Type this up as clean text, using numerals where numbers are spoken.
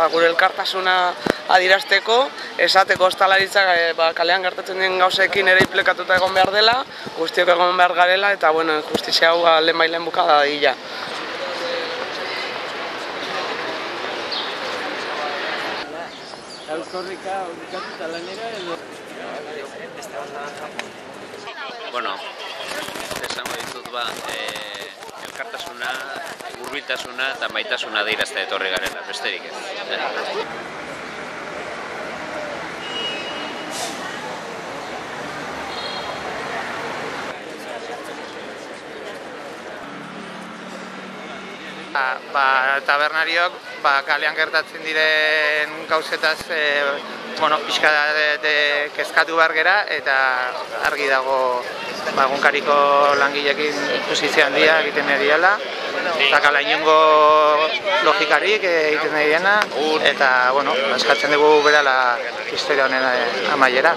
Gure elkartasuna adierazteko, esateko ostalaritzak kalean gertatzen den gauzekin ere inplikatuta egon behar dela, guztiok egon behar garela, eta justizia hau lehenbailen bukada dadila. Bueno, esango ditut elkartasuna, hurbiltasuna eta maitasuna adieraztea etorri garela, besterik ez. Tabernariok kalean gertatzen diren gauzetaz pixka kezkatu behar gera, eta argi dago egunkariko langileekin posizio handia egiten ari dela, eta kala inongo logikarik egiten ari dena, eta eskatzen dugu berala historia honen amaiera.